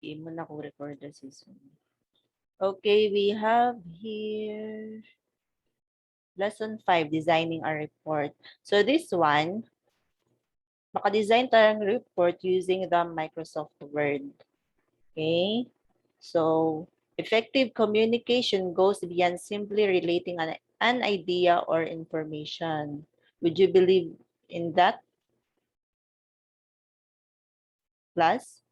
Hindi mo na ko record the season. Okay, we have here lesson 5, designing a report. So this one, maka-design tayong report using the Microsoft Word. Okay? So, effective communication goes beyond simply relating an idea or information. Would you believe in that, class?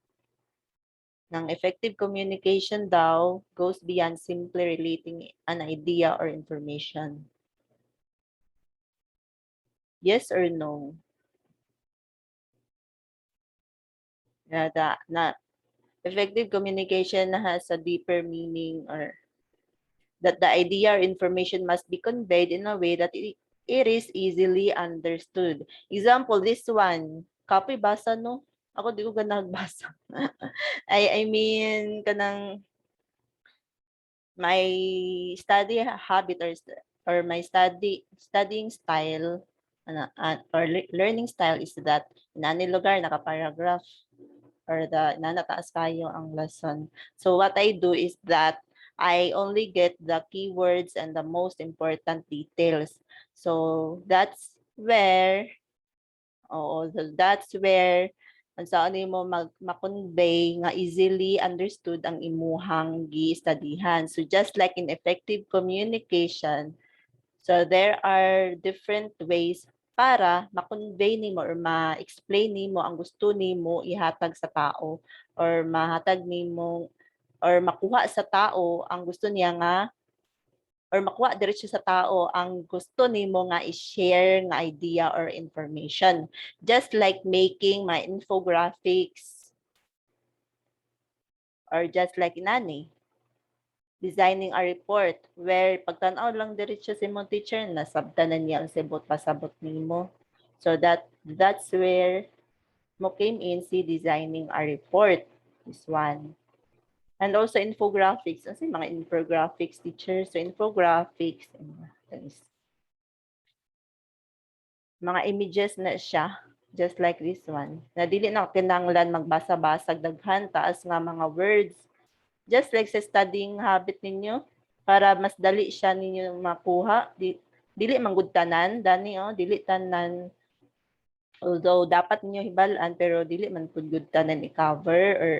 Ng effective communication daw goes beyond simply relating an idea or information. Yes or no? Na effective communication has a deeper meaning, or that the idea or information must be conveyed in a way that it is easily understood. Example, this one, copy basa no? Ako di ko ganang nagbasa. I mean, kanang my study habit or my studying style or learning style is that in any lugar naka-paragraph or nataas kayo ang lesson. So what I do is that I only get the keywords and the most important details. So that's where saan mo ma-convey nga easily understood ang imuhang gi-studyhan. So just like in effective communication, so there are different ways para ma-convey nimo or ma-explain nimo ang gusto nimo ihatag sa tao, or mahatag nimo or makuha sa tao ang gusto niya nga, or makuha diretso sa tao ang gusto nimo nga i-share nga idea or information. Just like making my infographics, or just like inani, designing a report where pagtanaw lang diretso si mo teacher nasabtanan niya ang sibot pasabot nimo. So that's where mo came in si designing a report. This one. And also infographics. Kasi mga infographics teacher. So infographics, mga images na siya, just like this one. Na dili na kinahanglan magbasa-basag daghan taas nga mga words. Just like sa studying habit ninyo, para mas dali siya ninyo makuha. Dili manggud tanan, dani dili tanan. Although dapat ninyo hibalaan pero dili man pud gud tanan i-cover, or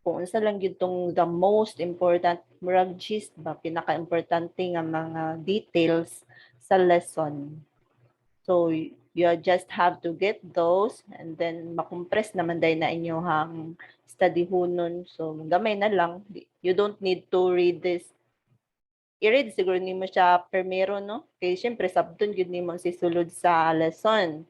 kung unsa lang gyud tong the most important murag gist ba pinaka-importante nga mga details sa lesson. So you just have to get those and then makompress naman dahil na inyong study hunon. So gamay na lang. You don't need to read this. I-read siguro nimo siya primero, no? Kaya syempre sabton gyud nimo sisulod sa lesson.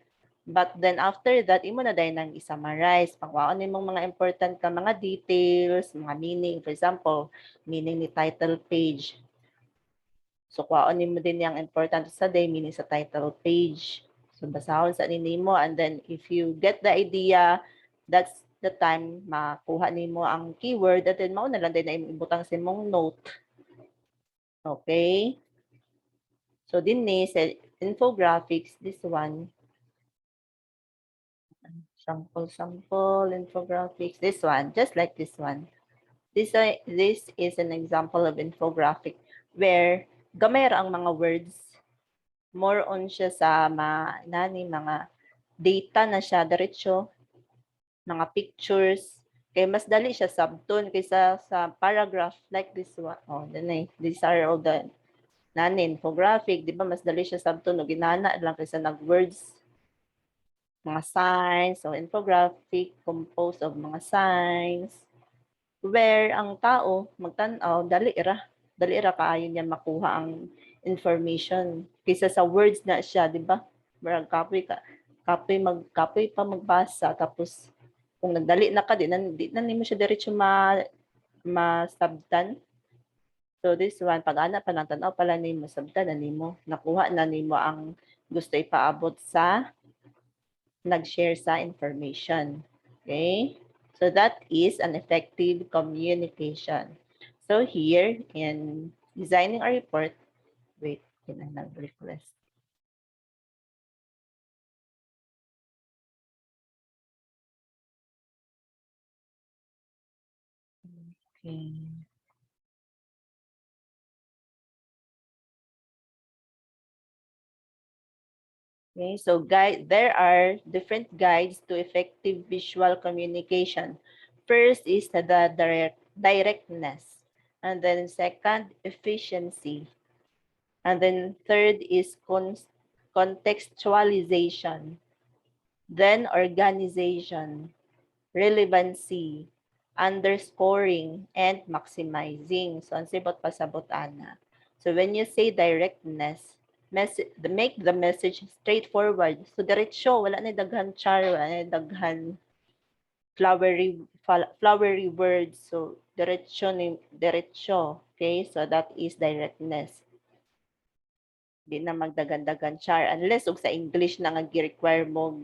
But then after that, imo na dahil nang i-summarize. Pangwaon nimong mga important ka mga details, mga meaning. For example, meaning ni title page. So, kwaon nimo din yung important sa day, meaning sa title page. So, basahon sa nimo, and then if you get the idea, that's the time makuha nimo ang keyword, at then mao na lang din na ibutang sa mong note. Okay? So, din ni sa infographics, this one, sample infographics, this one, just like this one. This is an example of infographic where gamay ra ang mga words. More on siya sa mga data na siya diretso, mga pictures. Kaya mas dali siya sabton kaysa sa paragraph like this one. Oh, these are all the infographic, di ba? Mas dali siya sabton o ginana lang kaysa nag-words. Mga signs, so infographic composed of mga signs. Where ang tao magtanaw, dali ra kaayo niya makuha ang information kaysa sa words na siya, di ba? Marag kapoy pa magbasa, tapos kung nagdali na ka, di na nimo siya diretso masabtan. So this one, pag ana pa nang tanaw pala nimo, sabtan na nimo, nakuha na nimo ang gusto ipaabot sa nag-share sa information. Okay? So that is an effective communication. So here in designing a report, wait, nag-request. Okay. Okay, so there are different guides to effective visual communication. First is the directness, and then second, efficiency, and then third is contextualization, then organization, relevancy, underscoring, and maximizing. So, ang sibot pasabot ana. So, when you say directness, make the message straightforward. So, diretsyo, wala na daghan char, wala na daghan flowery words. So, diretsyo. Okay? So, that is directness. Di na magdagan-dagan char. Unless, og sa English na nga gi-require mo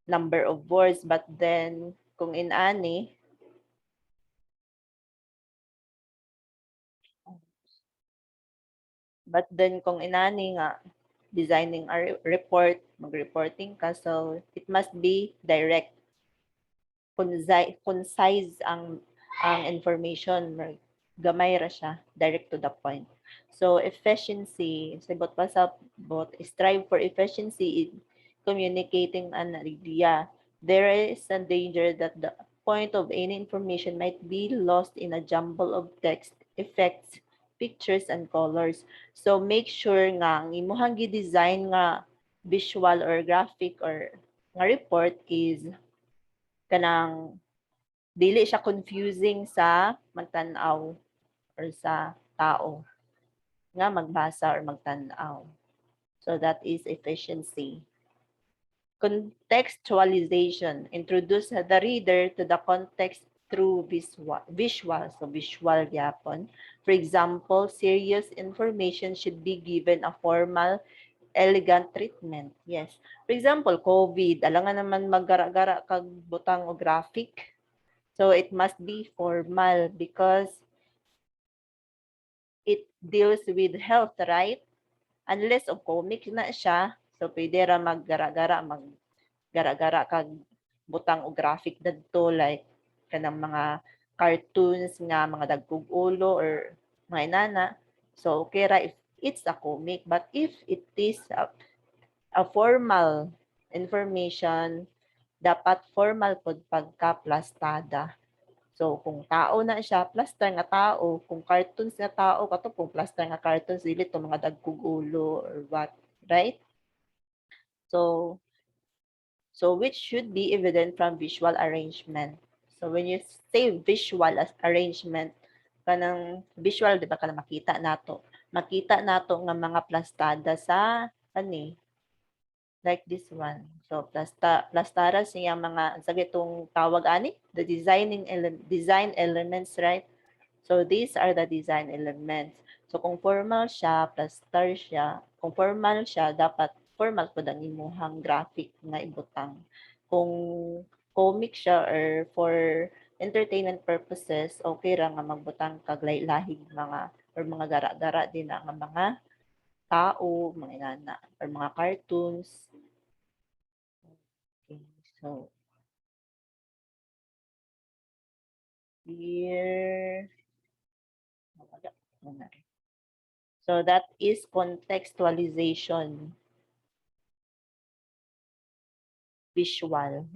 number of words. But then, kung inani, but then kung inani nga designing a report, mag-reporting ka, so it must be direct, concise ang information, gamay ra siya, direct to the point. So efficiency, sabot pa sa bot, strive for efficiency in communicating an idea. There is a danger that the point of any information might be lost in a jumble of text, effects, pictures, and colors. So make sure nga ang imuhang gi-design nga visual or graphic or nga report is kanang dili siya confusing sa magtan-aw or sa tao nga magbasa or magtan-aw. So that is efficiency. Contextualization. Introduce the reader to the context through visual. So visual yapon. For example, serious information should be given a formal, elegant treatment. Yes. For example, COVID. Alangan naman maggara-gara kag butang o graphic. So it must be formal because it deals with health, right? Unless of comic na siya, so pwede ra maggara-gara kag butang o graphic dadto like kanang mga cartoons nga mga dagkog ulo or mga inana. So okay ra if it's a comic, but if it is a formal information, dapat formal pod pagka-plastada. So, kung tao na siya, plaster nga tao. Kung cartoons nga tao, kato kung plaster nga cartoons, dili to mga dagkog ulo or what, right? So, which should be evident from visual arrangement. So, when you say visual as arrangement, kanang visual, di ba, kanang makita nato. Makita nato nga mga plastada sa, ani, like this one. So, plastara siya mga, sabi itong tawag ani, the design elements, right? So, these are the design elements. So, kung formal siya, plaster siya. Kung formal siya, dapat formal po ang imuhang graphic na ibutang. Kung comic siya or for entertainment purposes, okay ra nga magbutang kaglay-lahig mga or mga gara-gara din nga mga tao, mga inana, or mga cartoons. Okay, so here, so that is contextualization. Visual.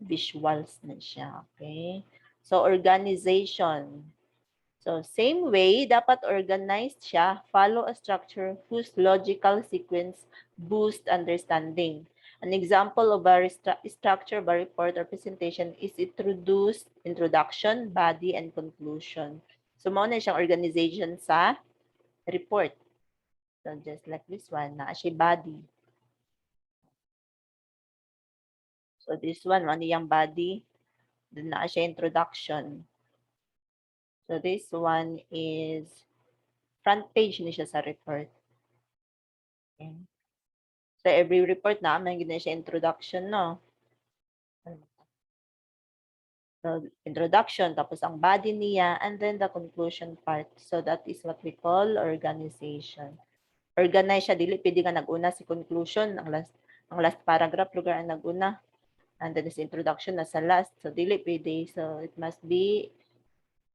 Visuals na siya. Okay? So, organization. So, same way, dapat organized siya. Follow a structure whose logical sequence boost understanding. An example of a structure of a report or presentation is introduction, body, and conclusion. So, muna siyang organization sa report. So, just like this one, na siya body. So, this one, ano yung body? Then na siya introduction. So this one is front page ni siya sa report. Okay. So every report na may gina siya introduction, no? So introduction, tapos ang body niya, and then the conclusion part. So that is what we call organization. Organize siya, dili pwede nga nag-una si conclusion, ang last paragraph lugar ang nag-una. And then is introduction na sa last. So dili pwede. So it must be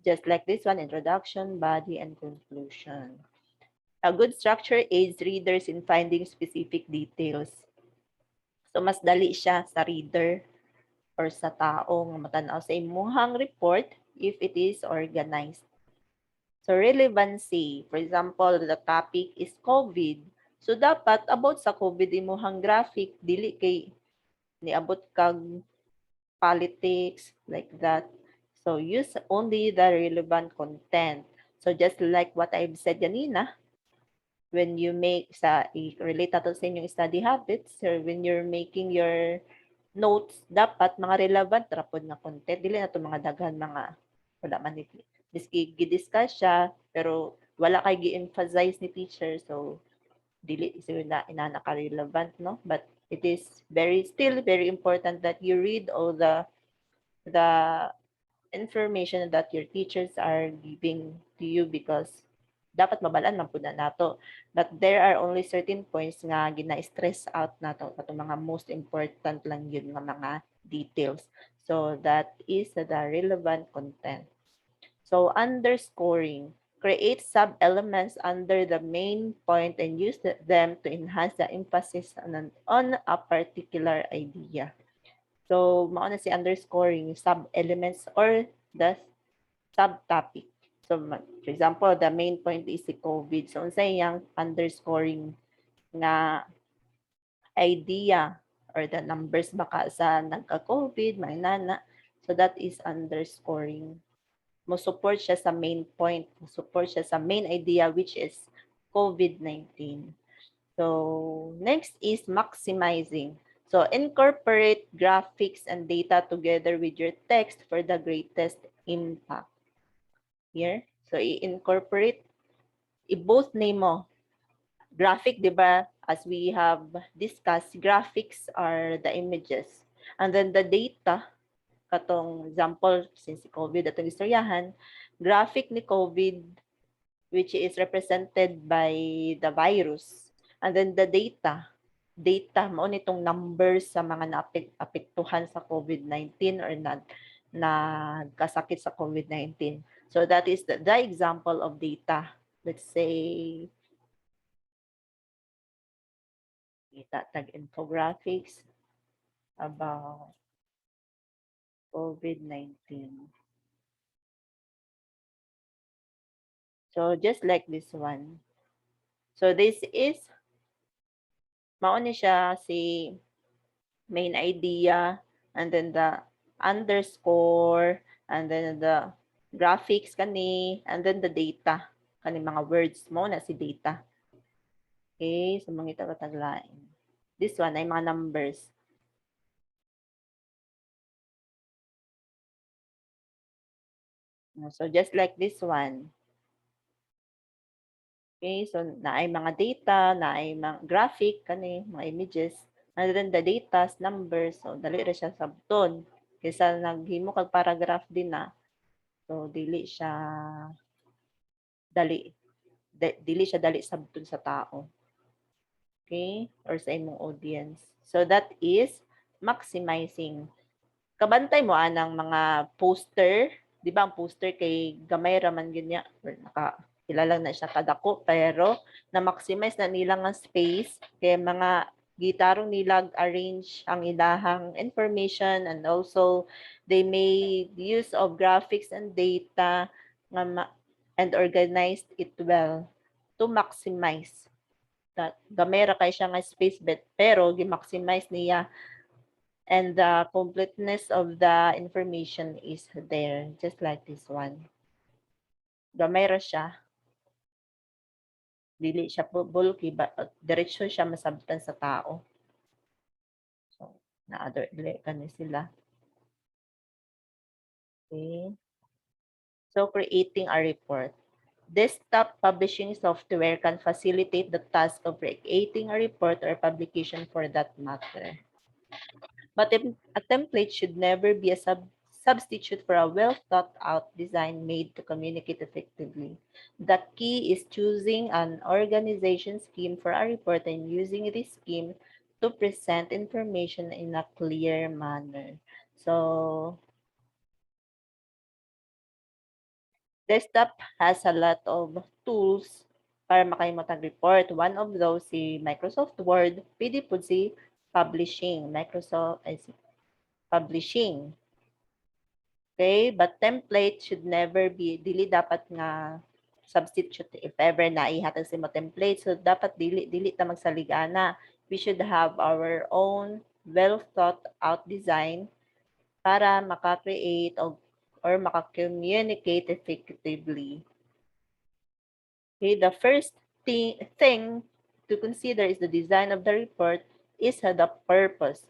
Just like this one, introduction, body, and conclusion. A good structure aids readers in finding specific details. So, mas dali siya sa reader or sa tao nga matanaw sa imuhang report if it is organized. So, relevancy. For example, the topic is COVID. So, dapat about sa COVID imuhang graphic, dili kay niabot kag politics, like that. So, use only the relevant content. So, just like what I've said kanina, when you make relate to sa inyong study habits, or when you're making your notes, dapat mga relevant rapod na content. Dili na to mga daghan mga wala man ni gi-discuss siya, pero wala kay gi-emphasize ni teacher. So, dili siguro na inanaka-relevant, no? But it is still very important that you read all the information that your teachers are giving to you, because dapat mabalaan man pud na nato. But there are only certain points nga gina-stress out nato katong mga most important lang yun nga mga details. So that is the relevant content. So underscoring, create sub-elements under the main point and use them to enhance the emphasis on a particular idea. So, mao na si underscoring sub-elements or the subtopic. So, for example, the main point is si COVID. So, unsay yang underscoring nga idea or the numbers baka sa nagka-COVID, may nana. So, that is underscoring. Mo support siya sa main point. Mo support siya sa main idea, which is COVID-19. So, next is maximizing. So, incorporate graphics and data together with your text for the greatest impact. Here, so i-incorporate, i-both name mo. Graphic, di ba? As we have discussed, graphics are the images. And then the data, katong example, since COVID, atong istoryahan, graphic ni COVID, which is represented by the virus. And then the data mao nitong numbers sa mga naapektuhan sa COVID-19 or nagkasakit sa COVID-19. So that is the example of data. Let's say data tag infographics about COVID-19. So just like this one. So this is mao ni siya si main idea, and then the underscore, and then the graphics kani, and then the data kani mga words mo na si data. Okay, so mga taglain. This one ay mga numbers. So just like this one. Okay, so naay mga data, naay mga graphic kani, mga images, and then the data numbers. So dali ra siya sabton. Kaysa naghimo kag paragraph din na. So dili siya dali sabton sa tao. Okay? Or sa imong audience. So that is maximizing. Kabantay mo anang mga poster, 'di ba ang poster kay gamay ra man gyud or kilala na siya kadako, pero na maximize na nila nga space kay mga gitarong nila arrange ang ilahang information, and also they made use of graphics and data nga and organized it well to maximize that gamay ra kay siya nga space bet, pero gi-maximize niya, and the completeness of the information is there, just like this one. Gamay ra siya, dili siya bulky, but diretso siya masabtan sa tao. So, dili kani sila. Okay. So, creating a report. Desktop publishing software can facilitate the task of creating a report or publication for that matter. But a template should never be a substitute for a well-thought-out design made to communicate effectively. The key is choosing an organization scheme for a report and using this scheme to present information in a clear manner. So, Desktop has a lot of tools para makahimo tag report. One of those si Microsoft Word, pwede po si publishing, Microsoft ay si publishing. Okay, but template should never be, dili dapat nga substitute if ever na ihatag sa mo template. So dapat dili ta magsaligana. We should have our own well thought out design para maka-create or maka-communicate effectively. Okay, the first thing to consider is the design of the report is the purpose.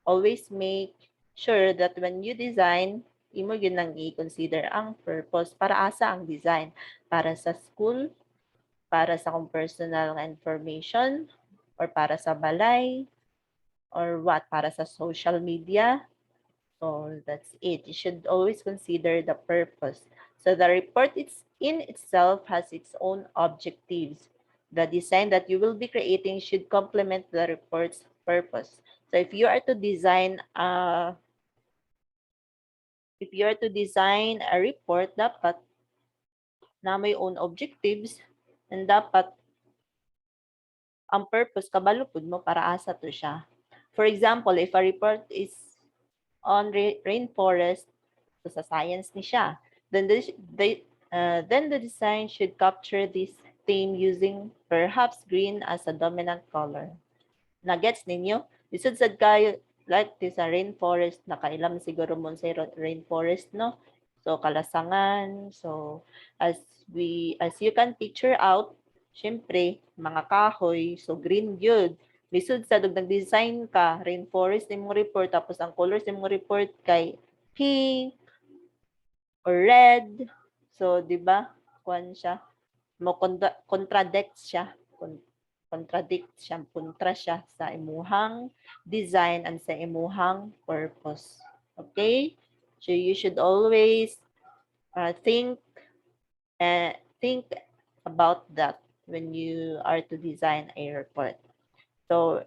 Always make sure that when you design, imo yun nang i-consider ang purpose. Para asa ang design? Para sa school, para sa kung personal information, or para sa balay, or what? Para sa social media. So that's it. You should always consider the purpose. So the report in itself has its own objectives. The design that you will be creating should complement the report's purpose. So if you are to design a report, dapat na may own objectives and dapat ang purpose kabalo pud mo para asa to siya. For example, if a report is on rainforest, so sa science ni siya, then the design should capture this theme using perhaps green as a dominant color. Nagets ninyo? Lisod sad kayo like this sa rainforest, nakailam siguro mo sa rainforest, no? So kalasangan, so as you can picture out, syempre mga kahoy, so green gyud. Lisod sa dog nag-design ka rainforest imong report tapos ang colors imong report kay pink or red. So di ba? Kuan siya, mo contradict siya. Kontra siya sa imuhang design and sa imuhang purpose. Okay? So you should always think about that when you are to design a report. So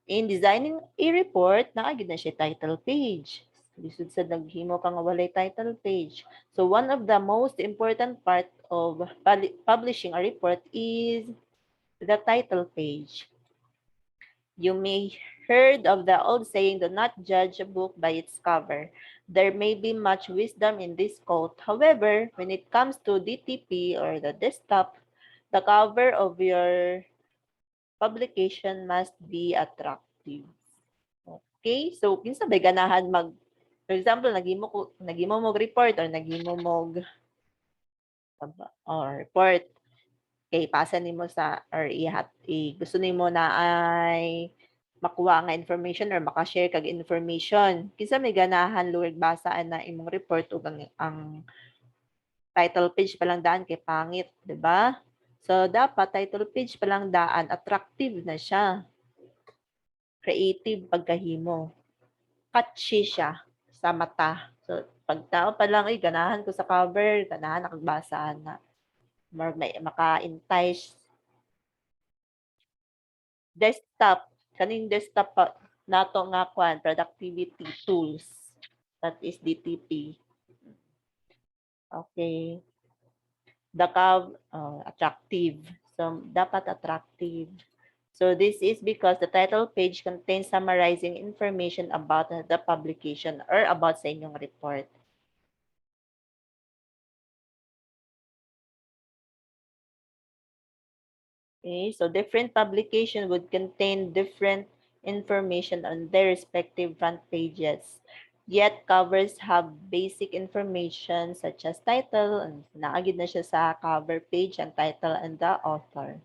in designing a report, naagid na siya title page. Lisod sa naghimo ka nga walay title page. So one of the most important part of publishing a report is the title page. You may heard of the old saying, do not judge a book by its cover. There may be much wisdom in this quote. However, when it comes to DTP or the desktop, the cover of your publication must be attractive. Okay? So, kinsa bay ganahan for example, nagimo mo report or nagimo mo report. Okay, pasa nimo sa or gusto nimo na ay makuha nga information or maka-share kag information. Kinsa may ganahan luwag basaan na imong report ug ang title page pa lang daan kay pangit, di ba? So dapat title page pa lang daan attractive na siya. Creative pagkahimo. Catchy siya sa mata. So pag tao pa lang ay ganahan ko sa cover, ganahan nakagbasaan na. May maka-entice desktop, kaning desktop pa nato nga kwan productivity tools, that is DTP. Okay, the attractive, so dapat attractive. So this is because the title page contains summarizing information about the publication or about sa inyong report. Okay, so different publication would contain different information on their respective front pages. Yet covers have basic information such as title, and naagid na siya sa cover page and title and the author.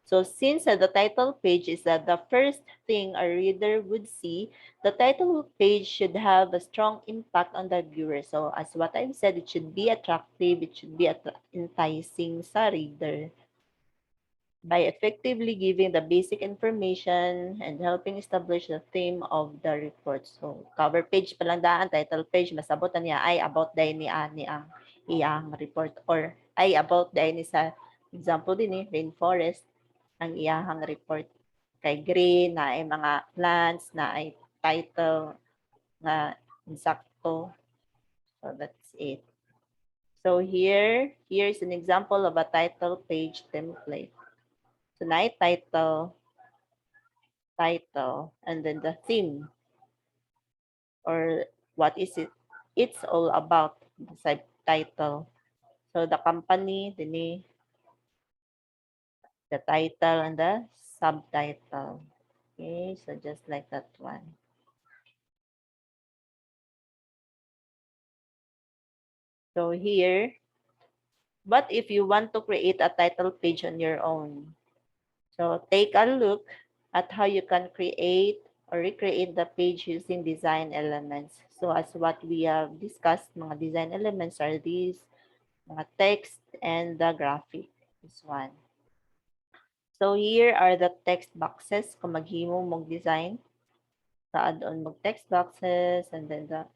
So since the title page is the first thing a reader would see, the title page should have a strong impact on the viewer. So as what I've said, it should be attractive, it should be enticing sa reader. By effectively giving the basic information and helping establish the theme of the report. So, cover page pa lang daan, title page, masabot na niya ay about dahil ni ani ang iyang report or ay about dahil ni sa example din rainforest ang iyang report. Kay green na ay mga plants na ay title na insakto. So, that's it. So here's an example of a title page template. Tonight, title, and then the theme, or what is it? It's all about the subtitle. So the company, the title, and the subtitle. Okay, so just like that one. So here, but if you want to create a title page on your own, so take a look at how you can create or recreate the page using design elements. So as what we have discussed, mga design elements are these, mga text and the graphic. This one. So here are the text boxes kung maghimo mong design. Sa add-on mong text boxes, and then the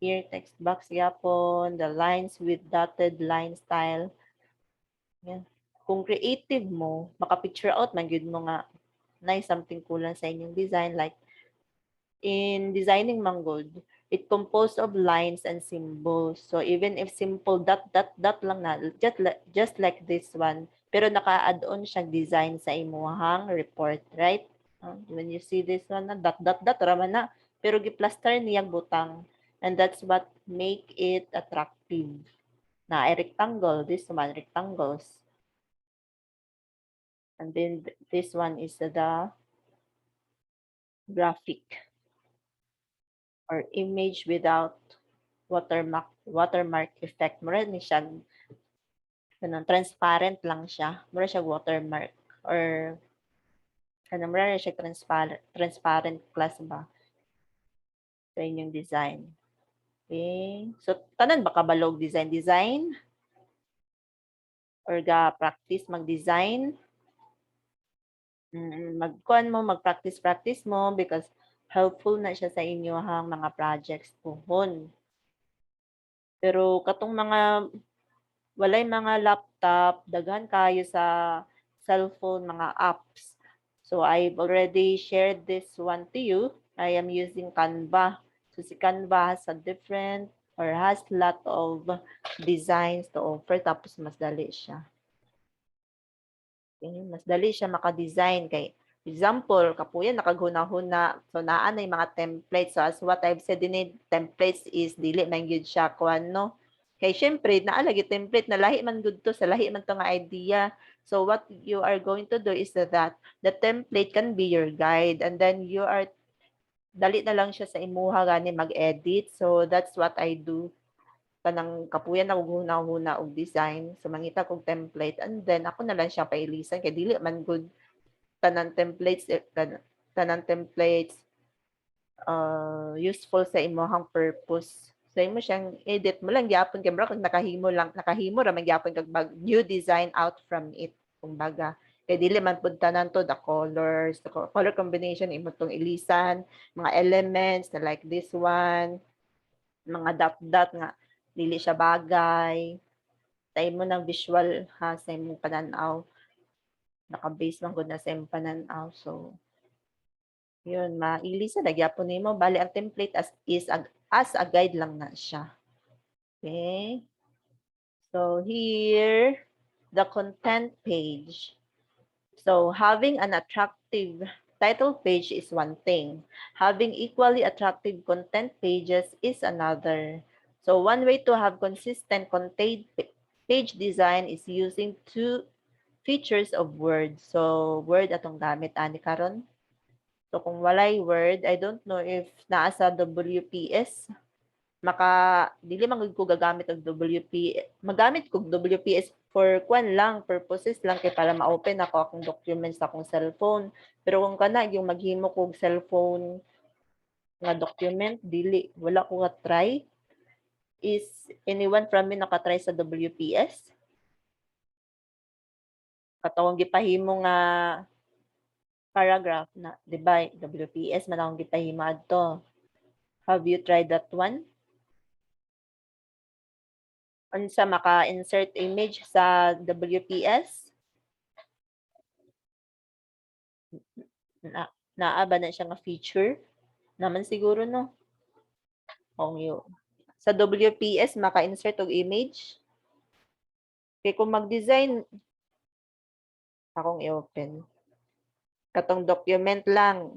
here text box yapon, the lines with dotted line style. Yan. Kung creative mo, maka-picture out man gyud mo nga na something kulang sa inyong design, like in designing manggod, it composed of lines and symbols. So even if simple dot lang na, just like this one, pero naka-add on siyang design sa imuhang report, right? When you see this one na dot raman na, pero giplaster niyang butang, and that's what make it attractive. Na ay rectangle, this one rectangles. And then this one is the graphic or image without watermark effect. Mura ni siya, ganun, transparent lang siya. Mura siya watermark. Or, mura siya transparent class ba sa inyong design. Okay. So, tanan ba kabalog design? Or ga-practice mag-design? Mag-practice mo because helpful na siya sa inyohang mga projects pohon. Pero katong walay mga laptop, daghan kayo sa cellphone, mga apps. So I've already shared this one to you. I am using Canva. So si Canva has a different or has lot of designs to offer, tapos mas dali siya. Okay? Mas dali siya maka-design kay example, kapuyan nakaghuna-huna. So naa na yung mga templates. So as what I've said in templates is dili man gyud siya kuan no. Kay syempre naalagi template na lahi man gud to, sa lahi man to nga idea. So what you are going to do is that the template can be your guide, and then you are dali na lang siya sa imuha gani mag-edit. So that's what I do. Kanang kapuyan ako huna-huna og design, so mangita kog template, and then ako na lang siya pailisan kay dili man good tanan templates useful sa imong purpose. So imo siyang edit mo lang gyapon kay bro kung nakahimo ra man gyapon kag new design out from it, kumbaga. Kay dili man pud tanan to the colors, the color combination imo tong ilisan, mga elements na like this one, mga dot nga dili siya bagay. Sa imo ng visual ha, sa imong pananaw. Naka-base man gud na sa imong pananaw. So yun, maili sa nagyapon nimo bali ang template as a guide lang na siya. Okay? So here, the content page. So having an attractive title page is one thing. Having equally attractive content pages is another. So one way to have consistent content page design is using two features of Word. So Word atong gamit ani karon. So kung walay Word, I don't know if naa sa WPS, dili man ko gagamit og magamit kog WPS for kwan lang, purposes lang kay para ma-open ako akong documents sa akong cellphone. Pero kung kana yung maghimo kog cellphone nga document, dili wala ko nga try. Is anyone from me nakatry sa WPS? Katong gipahimo nga paragraph na, di ba? WPS man akong gipahimo adto. Have you tried that one? Unsa maka-insert image sa WPS? Naa ba na siya nga feature? Naman siguro no. Kung yo. Sa WPS maka-insert og image? Kaya kung mag-design, akong i-open. Katong document lang.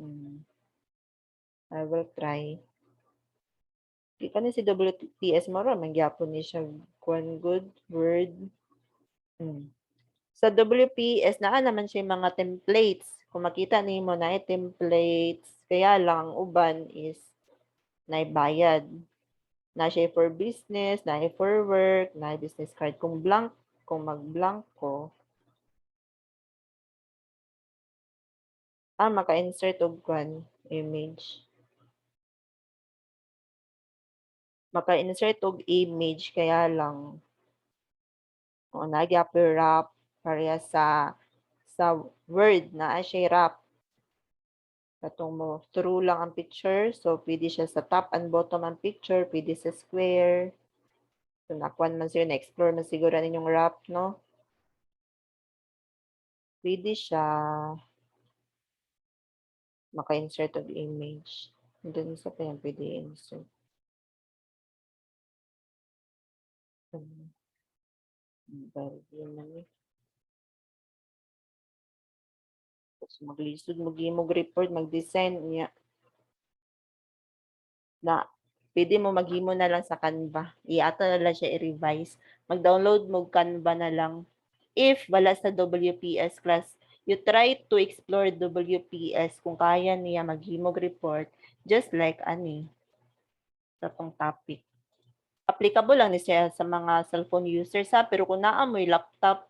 I will try. Di ka ni si WPS mo ron, magyapon ni siya kwan good word. Sa WPS, naa naman siya yung mga templates. Kung makita nimo na templates, kaya lang ang uban is naibayad. Na siya for business, na for work, na business card. Kung mag-blank ko, maka-insert og kwan, image. Maka-insert og image, kaya lang, o nagyapon wrap, pareha sa Word na siya wrap. Katong mo, true lang ang picture. So, pwede siya sa top and bottom ang picture. Pwede sa square. So, nakuan man siya, na-explore man siguro ninyong wrap, no? Pwede siya maka-insert of image. Doon sa pa yan pwede insert. Maglisod, mag-imog report, mag-design niya. Na pwede mo maghimo na lang sa Canva. I-ato na lang siya i-revise. Mag-download mo Canva na lang. If wala sa WPS class, you try to explore WPS kung kaya niya maghimog report just like ani sa tong topic. Applicable lang ni siya sa mga cellphone users ha, pero kung naa mo'y laptop,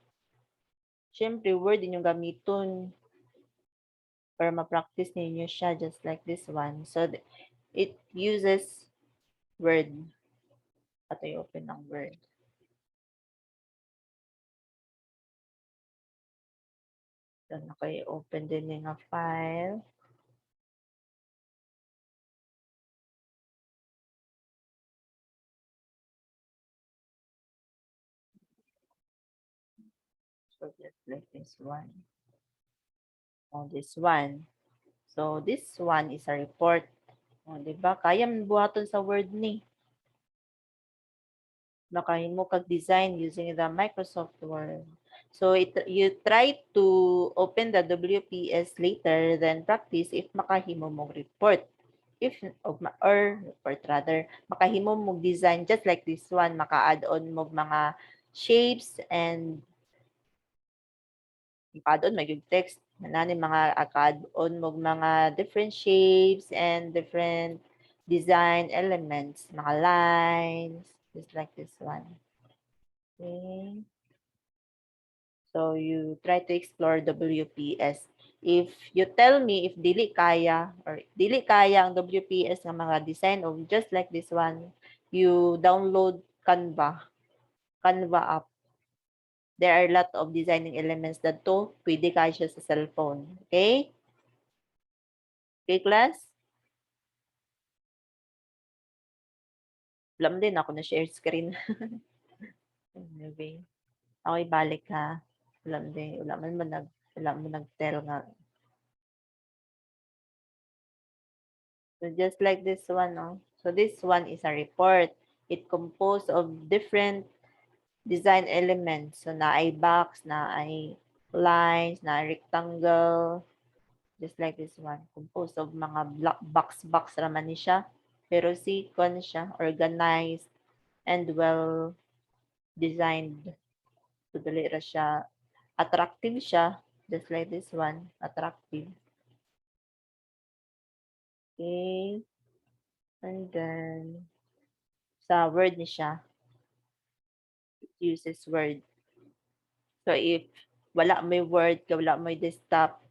syempre Word din yung gamiton para ma-practice ninyo siya just like this one. So it uses Word. At i-open ng Word. So, naka-open din yung file. So, just like this one. Oh, this one. So, this one is a report. Oh, diba? Kaya buhaton sa Word ni. Makahimo kag design using the Microsoft Word. So, you try to open the WPS later, then practice if makahimo mong report. Or report rather, makahimo mong design just like this one, maka-add on mong mga shapes and add-on mag text nani mga add-on mo mga different shapes and different design elements, mga lines, just like this one. Okay. So you try to explore WPS. If you tell me if dili kaya or dili kaya ang WPS ng mga design of just like this one, you download Canva app. There are a lot of designing elements that to pwede kaya siya sa cellphone. Okay? Okay, class? Alam din ako na share screen. Anyway, okay, balik ha. Alam din, wala man nag-tell nga. So just like this one, no? So this one is a report. It composed of different design elements. So na ay box, na ay lines, na ay rectangle. Just like this one. Composed of mga box naman ni siya. Pero sequence siya, organized, and well designed. So dali ra siya. Attractive siya. Just like this one. Attractive. Okay. And then, sa word ni siya. It uses word. So if wala may word, wala may desktop,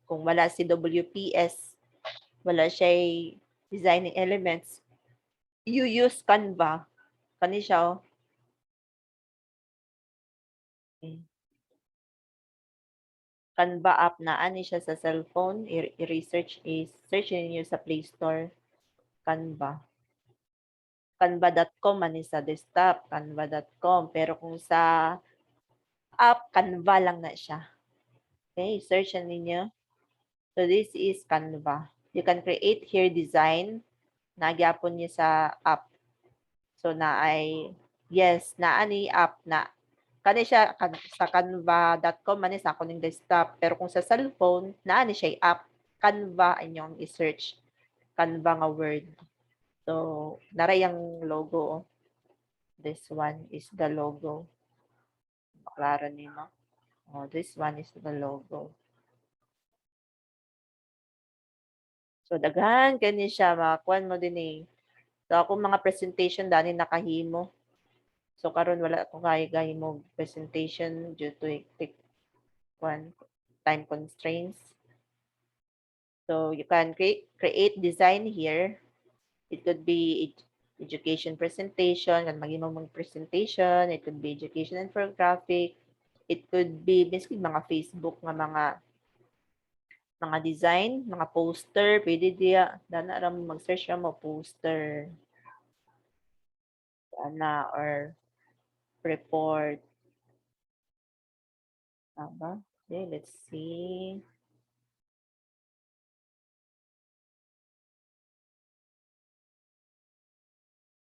kung wala si WPS, wala siya designing elements, you use Canva. Kani siya, oh. Okay. Canva app na ani siya sa cellphone, i-research, search niyo sa Play Store, Canva. Canva.com man sa desktop, canva.com. Pero kung sa app, Canva lang na siya. Okay, search ninyo. So this is Canva. You can create here design. Nagyapon niyo sa app. So na ay, yes, na ani app na. kani siya sa canva.com man sa ako ning desktop, pero kung sa cellphone naa ni siya app, Canva inyong i-search, Canva nga word. So naray ang logo. Oh. This one is the logo. Maklaro nimo. Oh, this one is the logo. So daghan kani siya makuan mo din eh. So ako mga presentation dani nakahimo. So karon wala ko kaya mo presentation due to hectic time constraints. So you can create design here. It could be education presentation, kan magimo mong presentation, it could be education infographic, it could be basically mga Facebook nga mga design, mga poster, pwede diya, dana ra mo mag-search ra mo poster, ana or report. Aba, okay, let's see.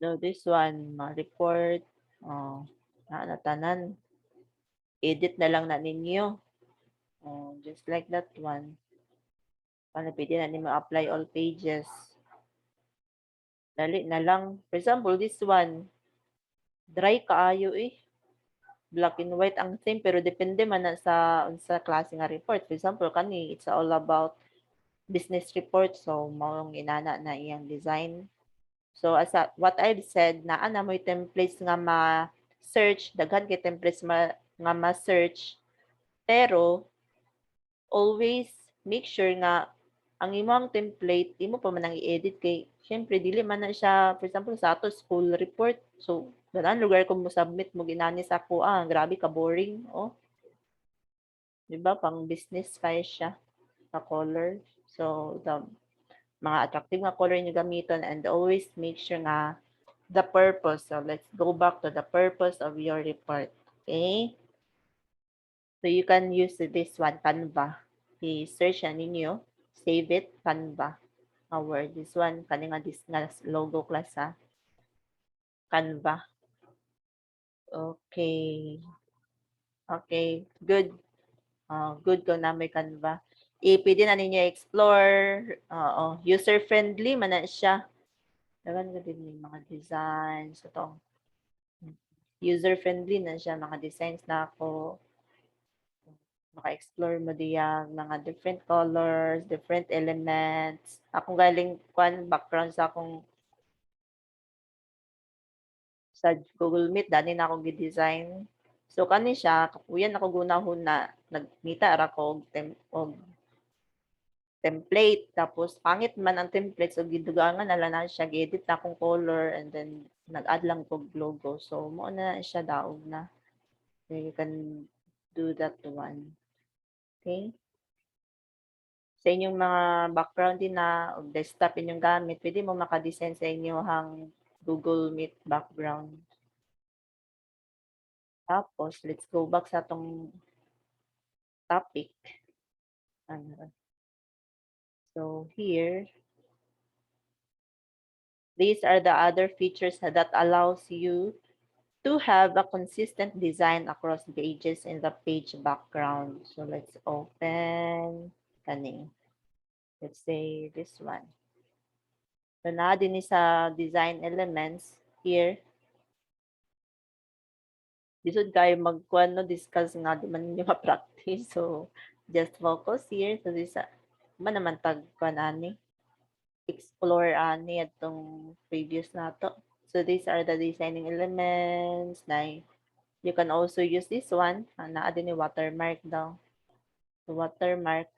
So this one, report, oh, na tanan. Edit na lang na ninyo. Oh, just like that one. Paano pwede na ninyo apply all pages. Dali na lang. For example, this one, dry kaayo eh. Black and white ang theme, pero depende man na sa klase nga report. For example, kani, it's all about business report. So, maong inana na iyang design. So, what I've said, na ana mo'y templates nga ma-search, daghan kay templates nga ma-search, pero always make sure nga ang imong template, imo pa man ang i-edit kay syempre dili man na siya, for example, sa ato school report. So, ganang lugar ko mo submit mo ginani sa ako, grabe ka boring. Oh, di ba? Pang business kaya siya sa color. So, the mga attractive nga color niyo gamiton and always make sure nga the purpose. So, let's go back to the purpose of your report. Okay? So, you can use this one, Canva. I-search na ninyo. Save it, Canva. Word. This one, kani nga this nga logo class ha. Canva. Okay. Okay. Good. Good ko na may Canva. Pwede na ninyo explore. User-friendly man na siya. Dagan ko din yung mga designs. Ito. User-friendly na siya. Mga designs na ako. Maka-explore mo diyan mga different colors, different elements. Akong galing background sa akong sa Google Meet dani na akong gi-design. So kani siya kapuyan ako gunahon na nagmita ra ko og template tapos pangit man ang template so gidugangan na lang na siya gi-edit na akong color and then nag-add lang kog logo. So mo na siya daog na. So you can do that one. Okay? Sa inyong mga background din na og desktop inyong gamit, pwede mo maka-design sa inyong Google Meet background. Tapos, let's go back sa atong topic. So, here, these are the other features that allows you to have a consistent design across pages in the page background. So, let's open kani. Let's say this one. So, na din sa design elements here. Lisod kayo magkuan no discuss nga di man ninyo ma-practice. So just focus here. So this man naman tag kuan ani explore ani atong previous nato. So these are the designing elements na you can also use this one. Naa din ni watermark daw. So watermark.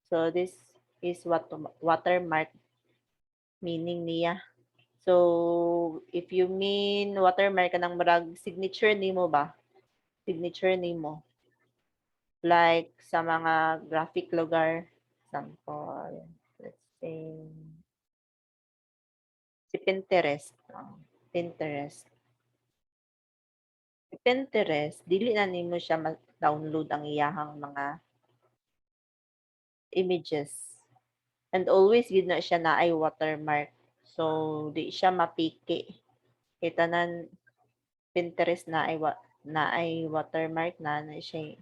So this is what watermark meaning niya. So if you mean watermark kanang marag signature nimo ba? Signature nimo. Like sa mga graphic lugar, example, let's say, si Pinterest. Pinterest. Si Pinterest, dili na nimo siya ma-download ang iyahang mga images. And always gid na siya na ay watermark. So, di siya mapiki. Kita nan Pinterest na ay na ay watermark na siya.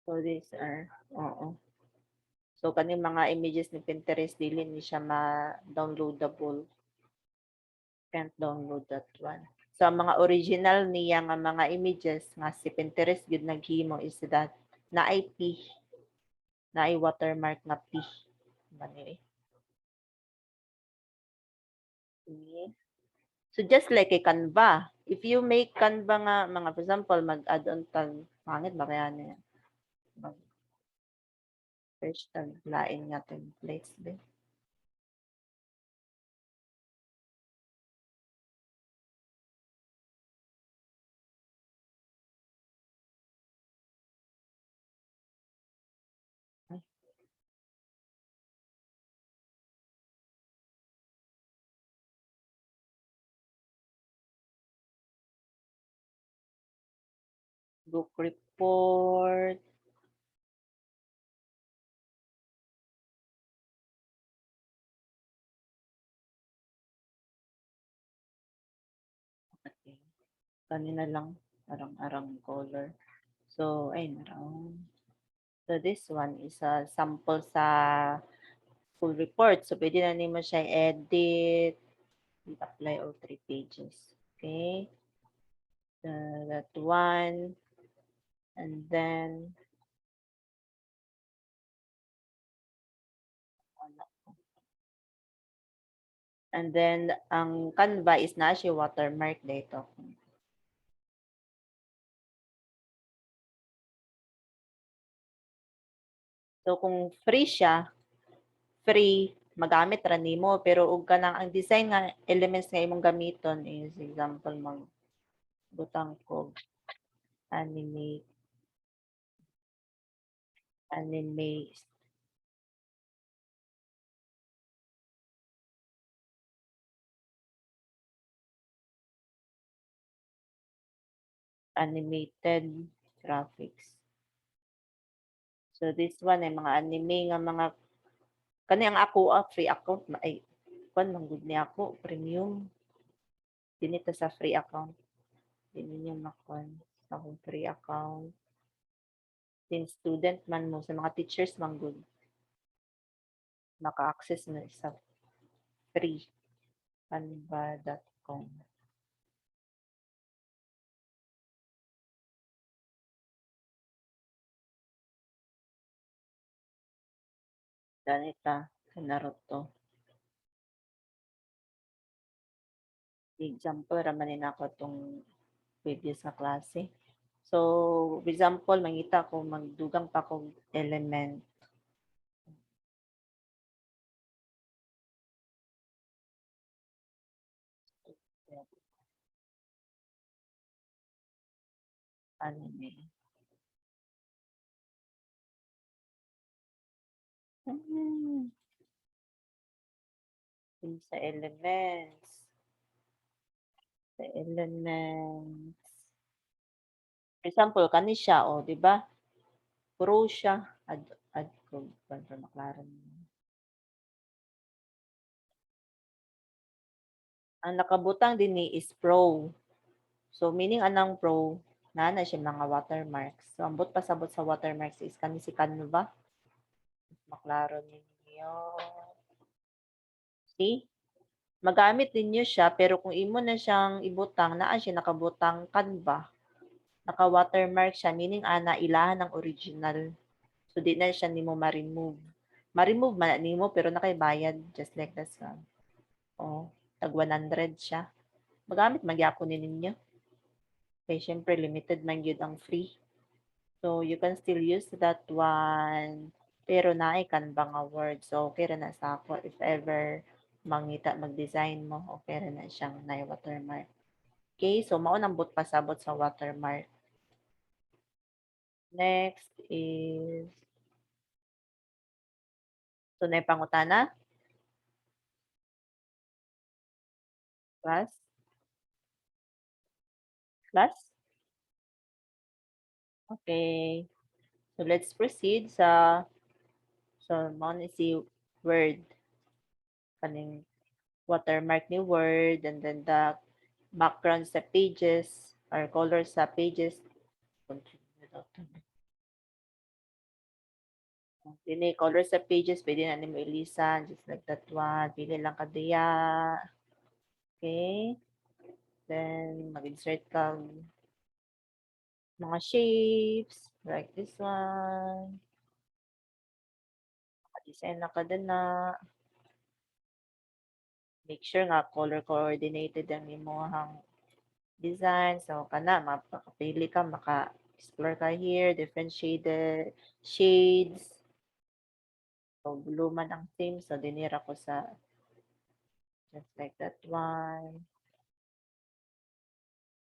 So these are, oo. So kaning mga images ni Pinterest dili ni siya ma-downloadable. Can't download that one. So ang mga original niya nga mga images nga si Pinterest gud naghimo is that na ay P, na ay watermark na P. Mani. Okay. So just like a Canva, if you make Canva nga mga for example mag-add on tag pangit ba kaya niya? Mag-search tag lain nga templates din. Book report. Okay. Kanina lang arang-arang color. So, ay narang. So, this one is a sample sa full report. So, pwede na nimo siya edit, apply all 3 pages. Okay. That one. And then, ang Canva is na siya watermark dito. So, kung free siya, free, magamit ra nimo pero ug kanang ang design nga elements nga imong gamiton is example mag butang ko animate animate animated graphics. So this one ay mga anime nga mga kani ang ako free account ay kun man gud ni ako premium dinito sa free account dili niyo makon sa akong free account since student man mo sa mga teachers man gud maka-access na sa free canva.com. Ganita sa Naruto. Example raman ni nako tong previous nga klase. So, for example, mangita ko magdugang pa kog element. Anime. Hmm. Sa elements. Sa elements. For example, kani siya, o, di ba? Pro siya. Add ko, para maklaro. Ang nakabutang din ni is pro. So, meaning anang pro, na siya mga watermarks. So, ambot pasabot sa watermarks is kani si Canva. Maklaro ninyo. See? Magamit ninyo siya, pero kung imo na siyang ibutang, naa siya nakabutang Canva, naka-watermark siya, meaning ana ilahan ng original. So, di na siya nimo ma-remove. Ma-remove man na nimo, pero nakaibayad, just like this one. Oh, tag 100 siya. Magamit magyapon ni ninyo. Kaya syempre, limited man yun ang free. So, you can still use that one. Pero naay Canva nga word. So, okay ra na sa ako. If ever mangita, mag-design mo, okay ra na siyang na-watermark. Okay, so maunang but pasabot sa watermark. Next is, so na pangutana? Class? Class? Okay. So let's proceed sa, so mao ni si word. Kaning watermark ni Word, and then the background sa pages or color sa pages. Dini color sa pages, pwede na nimo ilisan, just like that one. Pili lang ka diya. Okay. Then, mag-insert ka mga shapes, like this one. Design na ka din na. Make sure nga color coordinated ang imuhang design. So, kana, makapili ka, maka-explore ka here, different shades. So, blue man ang theme. So, dinira ko sa just like that one.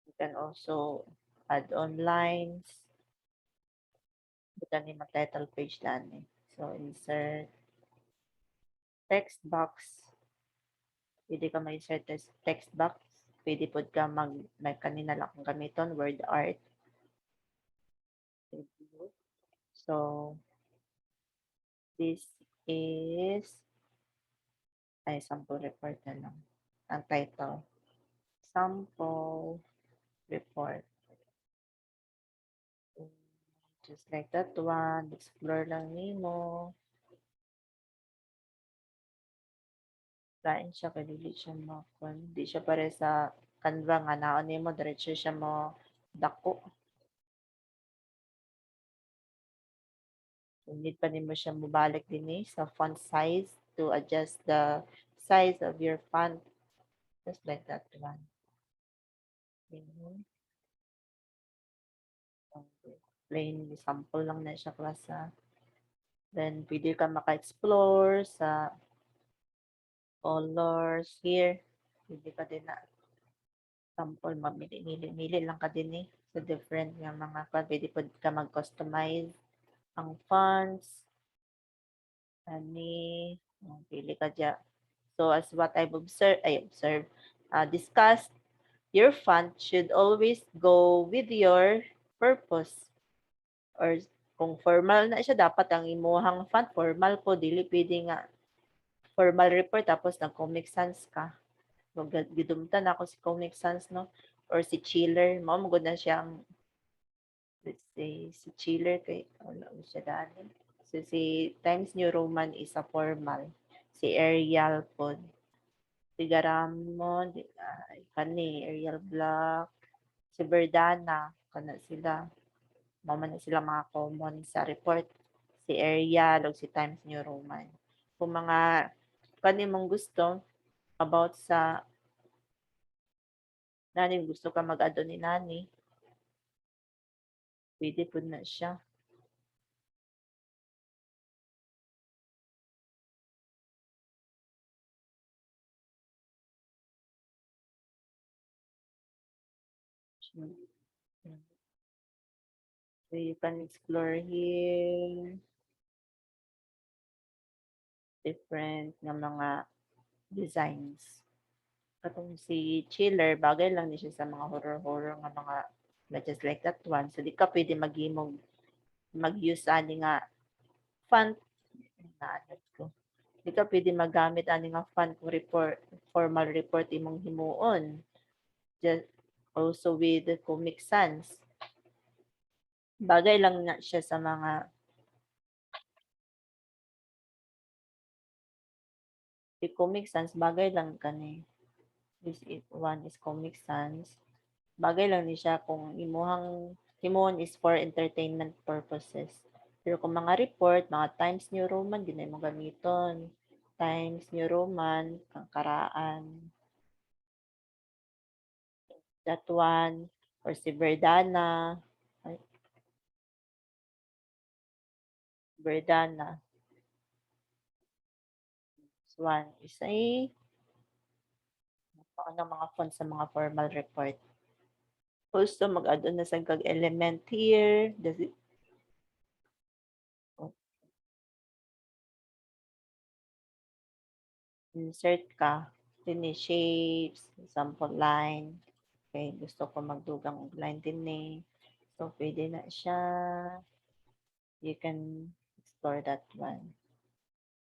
You can also add on lines. Bukan ni title page lang eh. So, insert text box. Pwede ka mag-insert text box. Pwede po ka may kanina lang kung gamiton, word art. So, this is ay sample report na lang. Ang title. Sample report. Just like that one. Explore lang nimo. Lain siya kay dili siya mo. Di siya pare sa Canva nga naon nimo diretso siya mo dako. Need pa nimo siya mobalik din sa font size to adjust the size of your font. Just like that one. Okay. Plain sample lang na siya klasa. Then, pwede ka maka-explore sa colors here. Pwede ka din na sample, mamili lang ka din sa different nga mga pwede ka mag-customize ang fonts. Ani, pili ka dyan. So, as what I've discussed, your font should always go with your purpose. Or kung formal na siya, dapat ang imuhang font, formal po, dili pwede nga formal report, tapos nag-Comic Sans ka. So, gidumtan ako si Comic Sans, no? Or si Chiller. Magod na siyang, let's say, si Chiller, kay, wala mo siya dali. So, si Times New Roman is a formal. Si Arial po. Si Garamon, kani, Arial Black. Si Verdana, kana sila. Mama na sila mga common sa report. Si Arial o si Times New Roman. Kung mga kani mong gusto about sa nani gusto ka mag-add ni nani, pwede po na siya. So you can explore here different nga mga designs. Katong si Chiller, bagay lang ni siya sa mga horror-horror nga mga just like that one. So di ka pwede mag-use ani nga font na ano ko. Di ka pwede magamit ani nga font report, formal report imong himuon. Just also with the Comic Sans. Bagay lang na siya sa mga si Comic Sans, bagay lang kani. This is, one is Comic Sans. Bagay lang ni siya kung himuon is for entertainment purposes. Pero kung mga report, mga Times New Roman, di na mo gamiton. Times New Roman, ang karaan. That one, or si Verdana. Ay, Verdana. This one is ano mga fonts sa mga formal report. Also, mag-add na sa element here. Does it, insert ka. Din shapes, sample line. Okay, gusto ko magdugang line din So, pwede na siya. You can explore that one.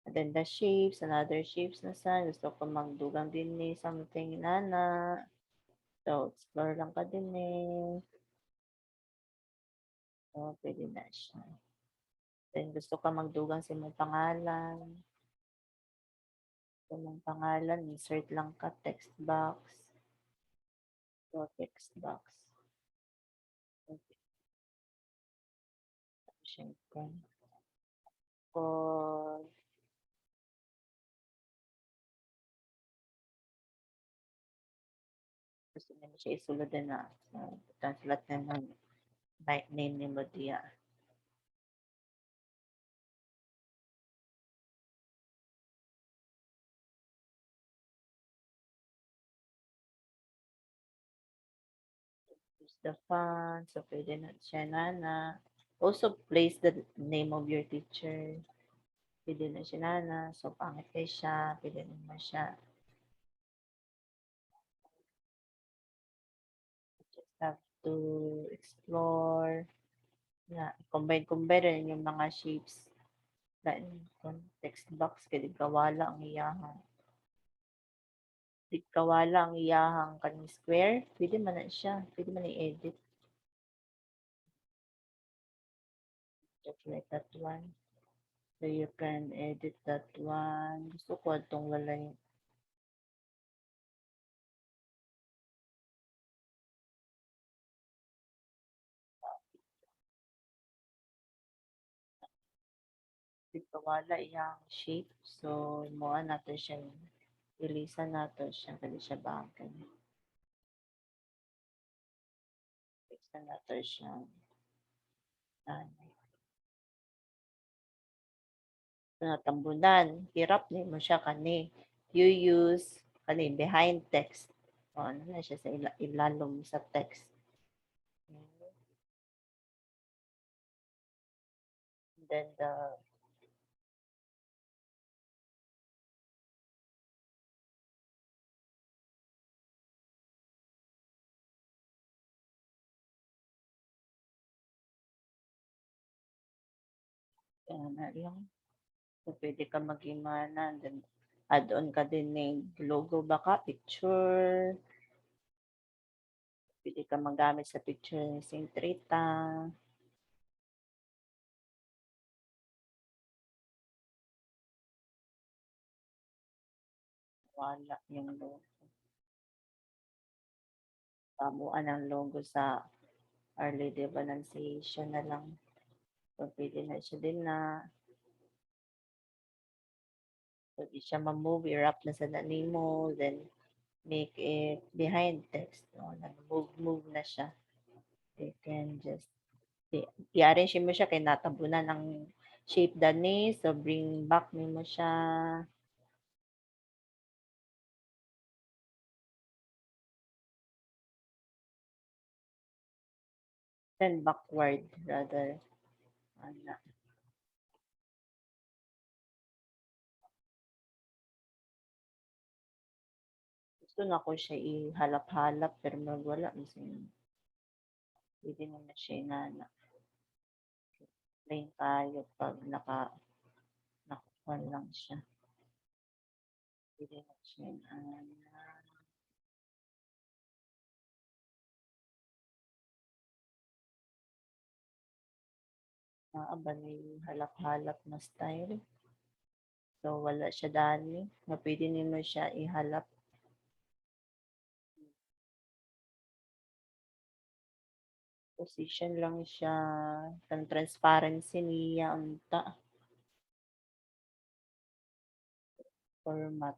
And then the shapes, another shapes na sa. Gusto ko magdugang din ni something nana. So, explore lang ka din eh. So, pwede na siya. Then, gusto ka magdugang sa mong pangalan. Sa mong pangalan, insert lang ka text box. So, text box. Okay. Siyempre. For gusto niyo siya isulod din na translate na ng name ni mo diya. Use the font. So, pwede na siya na. Also, place the name of your teacher. Pwede na siya na. So, pangit kayo siya. Pwede naman siya. Just have to explore. Na, combine rin yung mga shapes. Kung text box, kaya kawala ang iyahang. Kawala ang iyahang kaning square. Pwede man na siya. Pwede man i-edit. Just like that one. So you can edit that one. Gusto ko itong wala yung wala yung shape. So, mua natin siya. Ilisan natin siya. Kasi siya bagay. Fixan natin siya. Natambunan. Hirap ni mo siya kani. You use kani behind text. O, ano na siya sa ilalom sa text. And then the na lang. So, pwede ka mag-imana. Then, add-on ka din ng logo baka, picture. Pwede ka magamit sa picture ng Sintrita. Wala yung logo. Pamuan ang logo sa early devaluation na lang. So, pwede na siya din na pwede siya ma-move, i-wrap na sa dani mo, then make it behind text. No? Nag-move na siya. You can just i-arrange mo siya kay natabunan ng shape dani. So, bring back mo siya. Then backward rather. Ano. Gusto na ko siya ihalap-halap pero wala. Pwede mo na siya na plain tayo pag nakakuha lang siya. Pwede na siya ba yung halap-halap na style. So, wala siya dani. Na pwede mo siya ihalap. Position lang siya. Ang transparency niya. Unta. Format.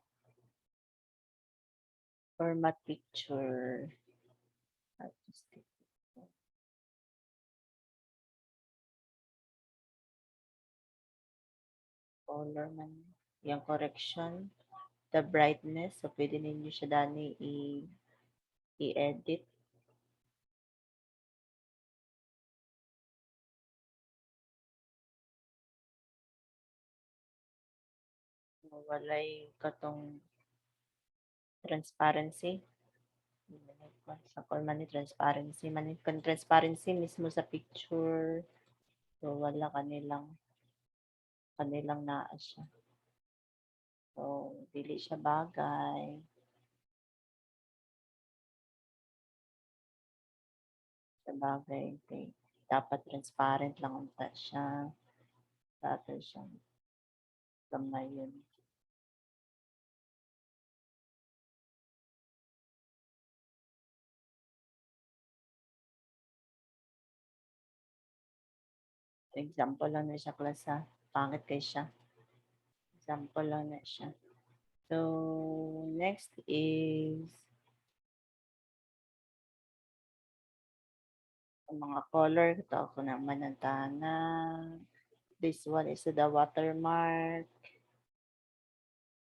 Format picture. Artistic. Color man. Yung correction. The brightness. So, pwede ninyo siya dani i-edit. Walay katong transparency. Sa call man ni transparency. Transparency mismo sa picture. So, wala kanilang naa siya. So, dili siya bagay. Sa bagay, kay dapat transparent lang unta siya. Dapat siyang gamay yun. Example lang na siya, class, ha. Pangit kay siya. Example lang na siya. So, next is ang mga color. Ito ako naman ang tanan. This one is the watermark.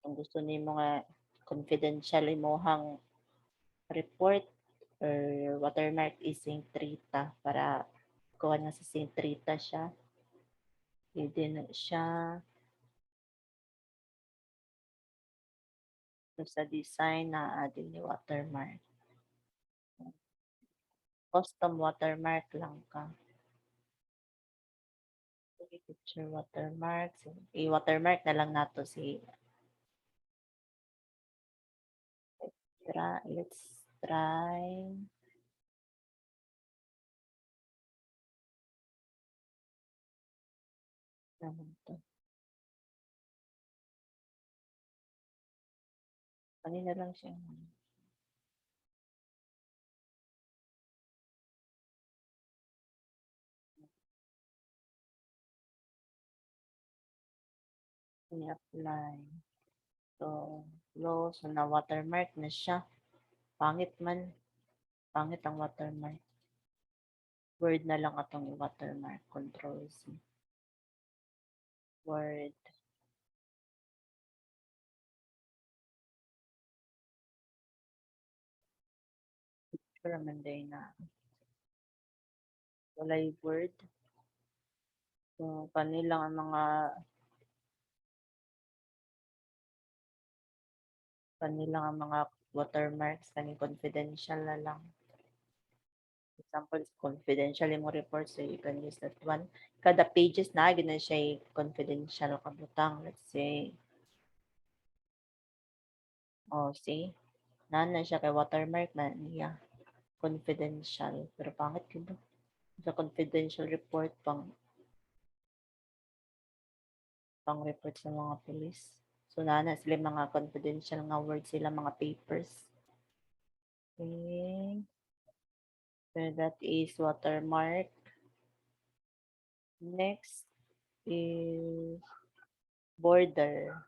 Kung gusto nimo nga confidential imohang report or watermark is Saint Rita para kuha nga sa Saint Rita siya. Pwede na siya. So, sa design na din ni watermark. Custom watermark lang ka. Picture watermark. So, i-watermark na lang nato si let's try. Naman to. Kanina lang siya. I-apply. So, low. So, na-watermark na siya. Pangit man. Pangit ang watermark. Word na lang atong i-watermark. Control C. Word. Sure man day na. Walay word. So, kanilang ang mga watermarks kani confidential na lang. Example, confidential yung report, so you can use that one. Kada pages na, gina siya confidential kabutang. Let's say, oh, see? Na siya kay watermark na niya. Confidential. Pero pangit yun. Sa confidential report, pang report sa mga police. So, na sila mga confidential nga words sila, mga papers. Okay. So, that is watermark. Next is border.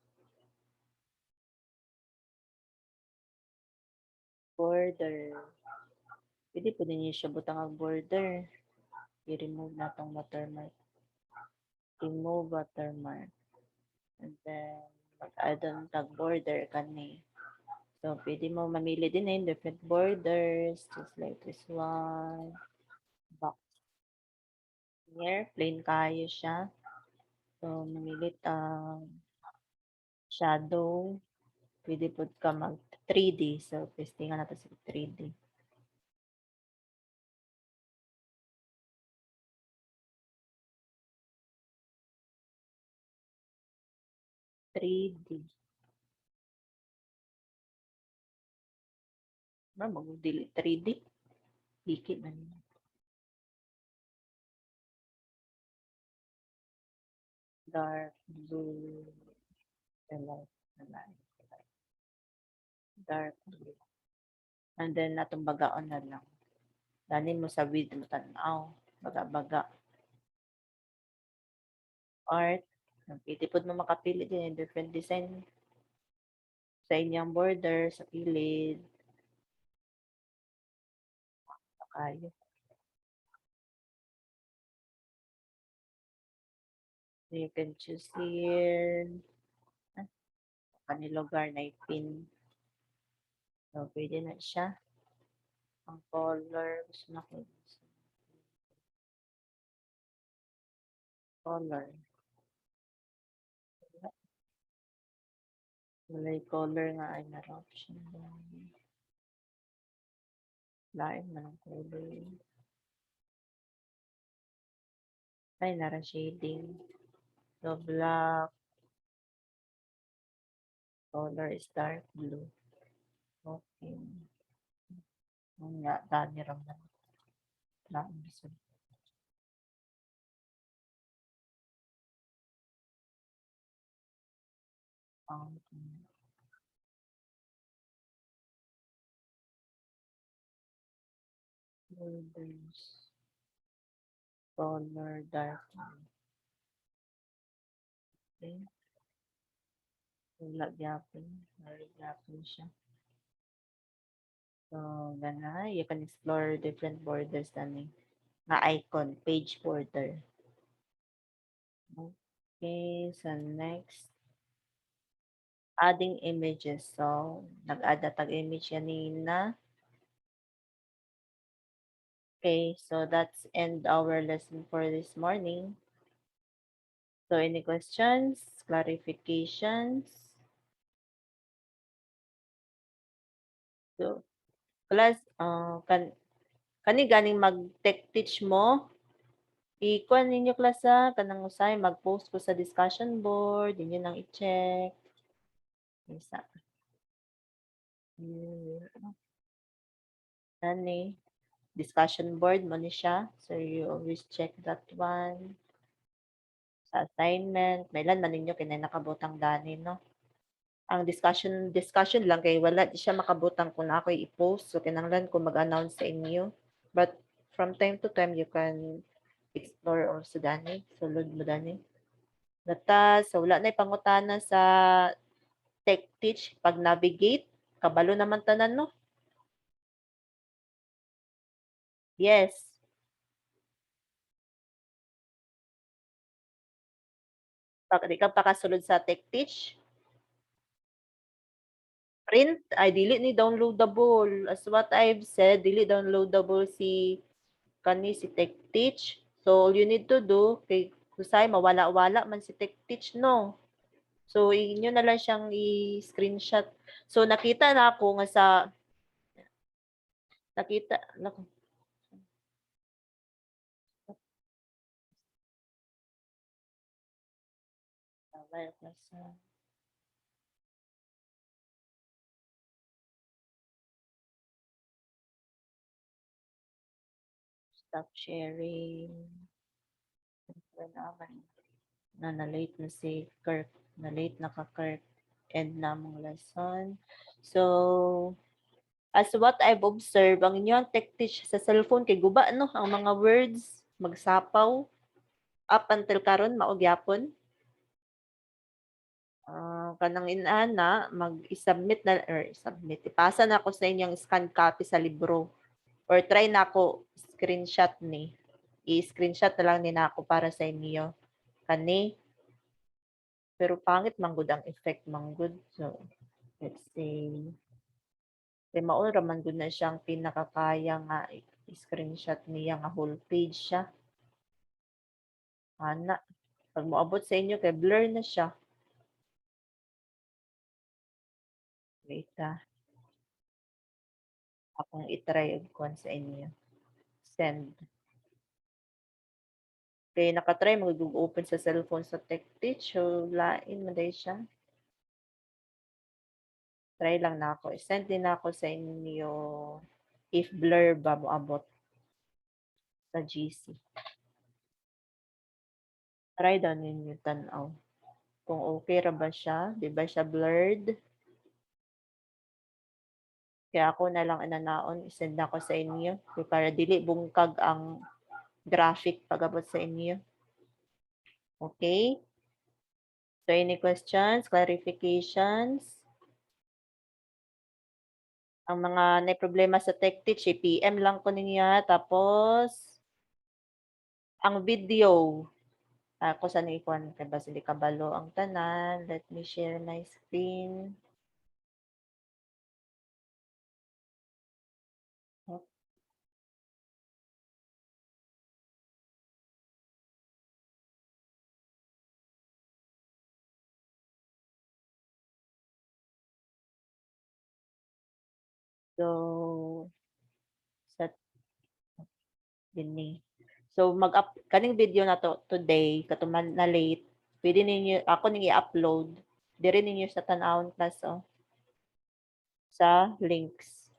Border. Pwede po din siya butang ang border. I-remove na itong watermark. Remove watermark. And then, mag-add on tag border kani. So, pwede mo mamili din different borders. Just like this one. Box. Here, plain kayo siya. So, mamili shadow. Pwede po ka mag 3D. So, pastingan natin sa 3D. 3D. Mag-delete 3D. Hikit na niya. Dark blue. Light. Dark blue. And then, natong bagaon na lang. Danin mo sa width mo tanaw. Baga-baga. Art. Pwede po mo makapili din yung different design sa inyong border, sa kilid. Kayo. You can choose here. Kani lugar na ipin. So, pwede na siya. Ang color. Gusto na ko. Color. Walay color nga ay meron option. Lain man ang color. Ay, nara shading. So, black. Color is dark blue. Okay. Nga, dami ram na. Borders. Color dark blue. Okay. Wala gyapon. Wala gyapon siya. So, gana, you can explore different borders tani. Nga icon, page border. Okay, so next, adding images. So, nag-add na tag-image kanina. Okay, so that's end our lesson for this morning. So, any questions, clarifications? So, class, kani ganing mag-tech teach mo, ikuan ninyo class kanang usay, mag-post ko sa discussion board, inyo nang i-check. Isa. Ani, discussion board mo ni siya. So, you always check that one. Sa assignment, may lan man ninyo kinay nakabutang gani, no? Ang discussion lang kay wala di siya makabutang kung ako'y i-post. So, kinanglan ko mag-announce sa inyo. But, from time to time, you can explore also dani. Sulod mo dani. Data, so wala na pangutana sa tech teach. Pag navigate, kabalo naman tanan, no? Yes. Pag di ka pakasulod sa tech teach, print ay dili ni downloadable. As what I've said, dili downloadable si TechTeach. So all you need to do kay kusay mawala-wala man si TechTeach, no. So inyo na lang siyang i-screenshot. So nakita na ako nga sa nakita nako. Stop sharing. Na-late na si Kirk. Na-late na ka Kirk. End na mong lesson. So, as what I've observed, ang inyong tech teach sa cellphone kay guba, no? Ang mga words, magsapaw. Up until karon maugyapon. Kanang inana, mag-submit na, or submit. Ipasa na ako sa inyong scan copy sa libro. Or try na ako screenshot ni. I-screenshot na lang ni na ako para sa inyo. Kani, pero pangit manggod ang effect manggod. So, let's say, kay maura man gud na siyang pinakakaya nga screenshot niya nga whole page siya. Ana, pag moabot sa inyo kay blur na siya. Wait akong itry og kuan sa inyo. Send. Kay nakatry mag-open sa cellphone sa TechTeach, so lain man day siya. Try lang na ako. Send din ako sa inyo if blur ba moabot sa GC. Try daw ninyo tanaw. Kung okay ra ba siya, di ba siya blurred? Kaya ako na lang inanaon, isend na ko sa inyo. Para dili bungkag ang graphic pag-abot sa inyo. Okay? So, any questions, clarifications? Ang mga may problema sa TechTeach, PM lang ko niya. Tapos, ang video, ako sa ikuan kay Basili Kabalo ang tanan. Let me share my screen. So, sa dinhi. So mag-up kaning video na to today katuman na late. Pwede ninyo ako ning i-upload Diri ninyo sa tan-awon class, oh, sa links.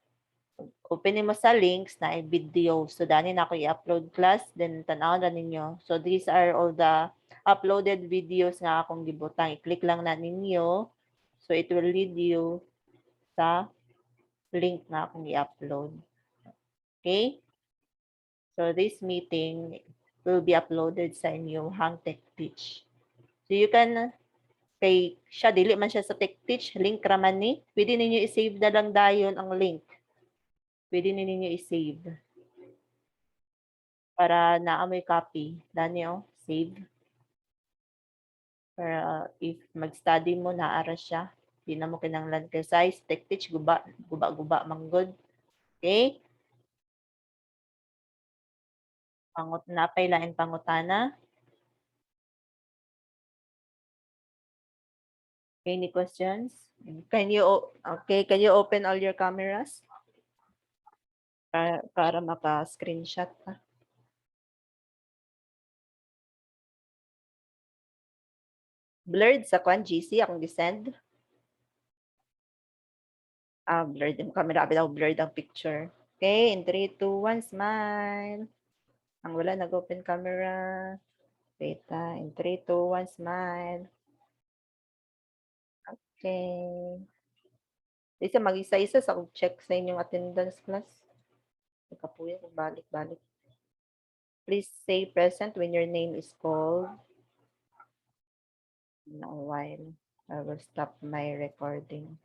Openin mo sa links na video. So, dani na ako i-upload class, then tan-awon na ninyo. So, these are all the uploaded videos nga akong gibutang. I-click lang na ninyo. So, it will lead you sa link na akong i-upload. Okay? So, this meeting will be uploaded sa inyo hang Tech Teach. So, you can kay siya dili man siya sa Tech Teach, link raman ni. Pwede ninyo i-save na lang dayon ang link. Pwede ninyo i-save para naamoy copy. Dani oh, save. Para if mag-study mo naara siya, di na mo kinahanglan kay size, Tech Teach guba guba manggod. Okay? Pangut napay lain pangutana. Any questions? Can you open all your cameras? Para maka-screenshot ka. Blurred sa kwan, GC, akong gisend. Blurred yung camera. Abi daw blurred ang picture. Okay, in 3, 2, 1, smile. Ang wala, nag-open camera. Wait, in 3, 2, 1, smile. Okay. Isa mag-isa-isa sa check sa inyong attendance class. Nakapuya, balik-balik. Please say present when your name is called. In a while, I will stop my recording.